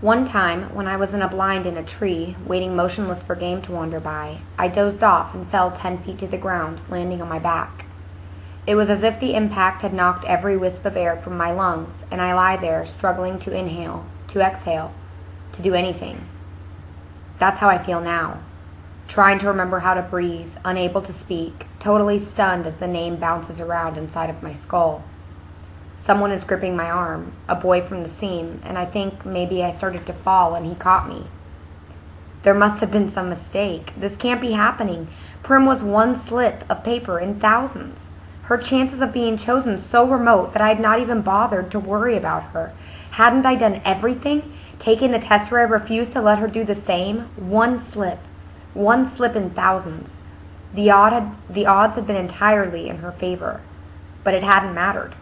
One time, when I was in a blind in a tree, waiting motionless for game to wander by, I dozed off and fell 10 feet to the ground, landing on my back. It was as if the impact had knocked every wisp of air from my lungs, and I lie there, struggling to inhale, to exhale, to do anything. That's how I feel now, trying to remember how to breathe, unable to speak, totally stunned as the name bounces around inside of my skull. Someone is gripping my arm, a boy from the scene, and I think maybe I started to fall and he caught me. There must have been some mistake. This can't be happening. Prim was one slip of paper in thousands. Her chances of being chosen so remote that I had not even bothered to worry about her. Hadn't I done everything? Taken the test where I refused to let her do the same? One slip in thousands. The odds had been entirely in her favor, but it hadn't mattered.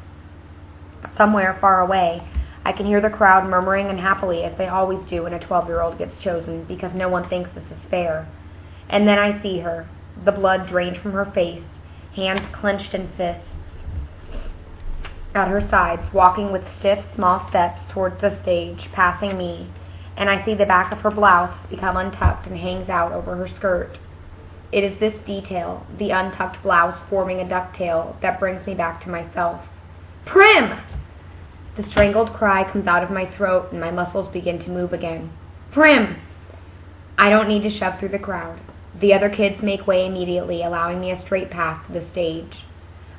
Somewhere far away, I can hear the crowd murmuring unhappily as they always do when a 12-year-old gets chosen because no one thinks this is fair. And then I see her, the blood drained from her face, hands clenched in fists at her sides, walking with stiff, small steps toward the stage, passing me, and I see the back of her blouse has become untucked and hangs out over her skirt. It is this detail, the untucked blouse forming a ducktail, that brings me back to myself. Prim! The strangled cry comes out of my throat and my muscles begin to move again. Prim! I don't need to shove through the crowd. The other kids make way immediately, allowing me a straight path to the stage.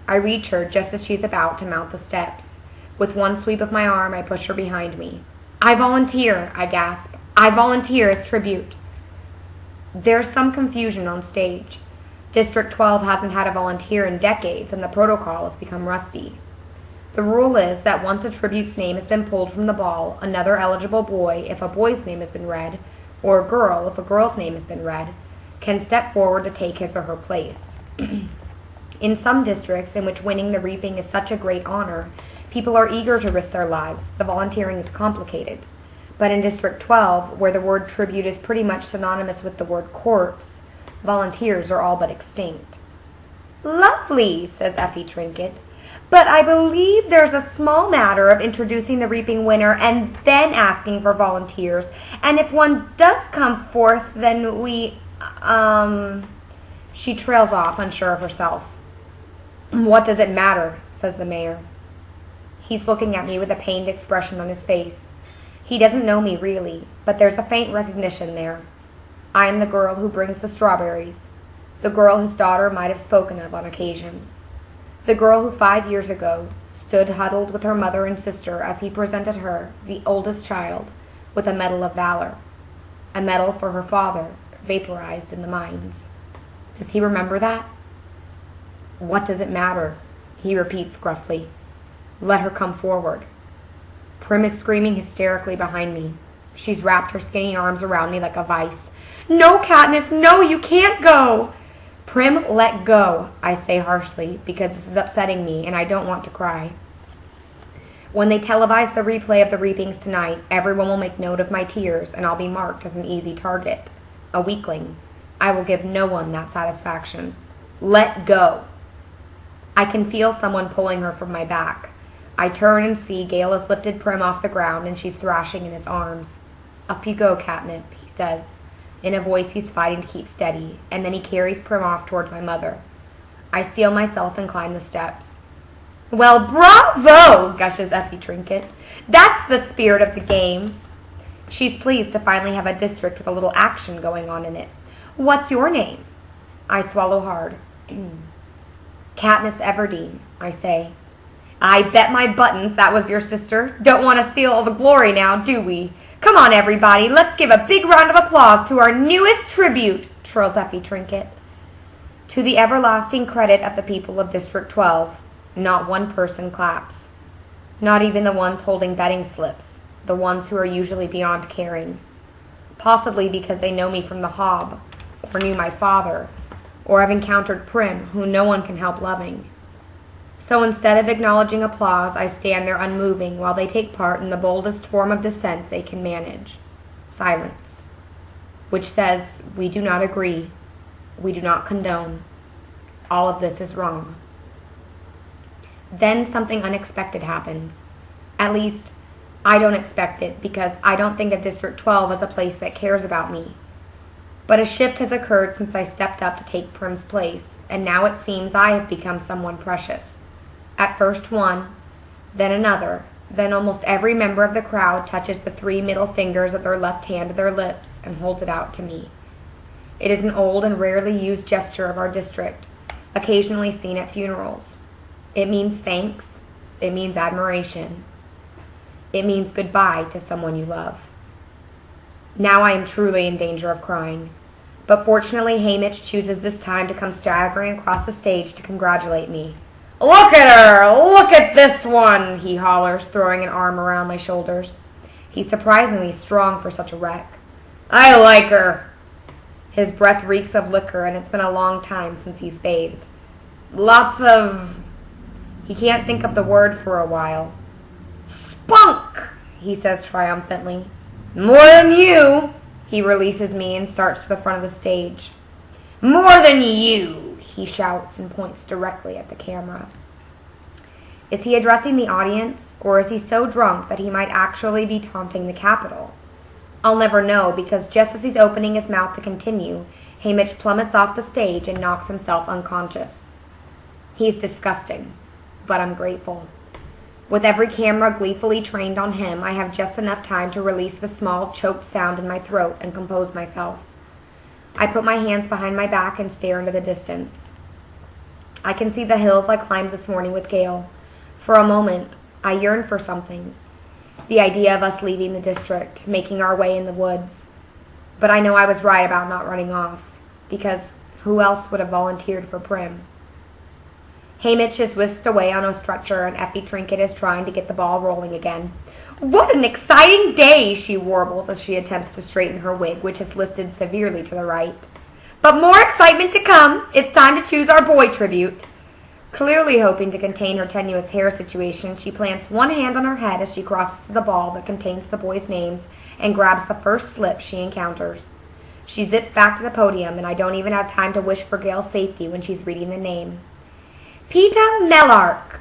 I reach her just as she's about to mount the steps. With one sweep of my arm, I push her behind me. I volunteer, I gasp. I volunteer as tribute. There's some confusion on stage. District 12 hasn't had a volunteer in decades, and the protocol has become rusty. The rule is that once a tribute's name has been pulled from the ball, another eligible boy, if a boy's name has been read, or a girl, if a girl's name has been read, can step forward to take his or her place. In some districts in which winning the reaping is such a great honor, people are eager to risk their lives. The volunteering is complicated. But in District 12, where the word tribute is pretty much synonymous with the word corpse, volunteers are all but extinct. Lovely, says Effie Trinket. But I believe there's a small matter of introducing the reaping winner and then asking for volunteers. And if one does come forth, then we, She trails off, unsure of herself. What does it matter, says the mayor. He's looking at me with a pained expression on his face. He doesn't know me really, but there's a faint recognition there. I am the girl who brings the strawberries, the girl his daughter might have spoken of on occasion. The girl who 5 years ago stood huddled with her mother and sister as he presented her, the oldest child, with a medal of valor. A medal for her father, vaporized in the mines. Does he remember that? What does it matter? He repeats gruffly. Let her come forward. Prim is screaming hysterically behind me. She's wrapped her skinny arms around me like a vice. No, Katniss, no, you can't go! Prim, let go, I say harshly, because this is upsetting me and I don't want to cry. When they televise the replay of the reapings tonight, everyone will make note of my tears and I'll be marked as an easy target. A weakling. I will give no one that satisfaction. Let go. I can feel someone pulling her from my back. I turn and see Gale has lifted Prim off the ground and she's thrashing in his arms. Up you go, Catnip, he says, in a voice he's fighting to keep steady, and then he carries Prim off towards my mother. I steel myself and climb the steps. Well, bravo, gushes Effie Trinket. That's the spirit of the games. She's pleased to finally have a district with a little action going on in it. What's your name? I swallow hard. Katniss Everdeen, I say. I bet my buttons that was your sister. Don't want to steal all the glory now, do we? Come on, everybody, let's give a big round of applause to our newest tribute, trills Effie Trinket. To the everlasting credit of the people of District 12, not one person claps. Not even the ones holding betting slips, the ones who are usually beyond caring. Possibly because they know me from the Hob, or knew my father, or have encountered Prim, who no one can help loving. So instead of acknowledging applause, I stand there unmoving while they take part in the boldest form of dissent they can manage. Silence. Which says, we do not agree. We do not condone. All of this is wrong. Then something unexpected happens. At least, I don't expect it because I don't think of District 12 as a place that cares about me. But a shift has occurred since I stepped up to take Prim's place, and now it seems I have become someone precious. At first one, then another, then almost every member of the crowd touches the 3 middle fingers of their left hand to their lips and holds it out to me. It is an old and rarely used gesture of our district, occasionally seen at funerals. It means thanks. It means admiration. It means goodbye to someone you love. Now I am truly in danger of crying. But fortunately, Haymitch chooses this time to come staggering across the stage to congratulate me. "Look at her! Look at this one!" he hollers, throwing an arm around my shoulders. He's surprisingly strong for such a wreck. "I like her." His breath reeks of liquor, and it's been a long time since he's bathed. "Lots of..." He can't think of the word for a while. "Spunk!" he says triumphantly. "More than you!" He releases me and starts to the front of the stage. "More than you!" he shouts and points directly at the camera. Is he addressing the audience, or is he so drunk that he might actually be taunting the Capitol? I'll never know, because just as he's opening his mouth to continue, Haymitch plummets off the stage and knocks himself unconscious. He's disgusting, but I'm grateful. With every camera gleefully trained on him, I have just enough time to release the small, choked sound in my throat and compose myself. I put my hands behind my back and stare into the distance. I can see the hills I climbed this morning with Gale. For a moment, I yearn for something. The idea of us leaving the district, making our way in the woods. But I know I was right about not running off, because who else would have volunteered for Prim? Haymitch is whisked away on a stretcher, and Effie Trinket is trying to get the ball rolling again. "What an exciting day!" she warbles as she attempts to straighten her wig, which is listed severely to the right. "But more excitement to come. It's time to choose our boy tribute." Clearly hoping to contain her tenuous hair situation, she plants one hand on her head as she crosses to the ball that contains the boys' names and grabs the first slip she encounters. She zips back to the podium, and I don't even have time to wish for Gale's safety when she's reading the name. "Peter Mellark."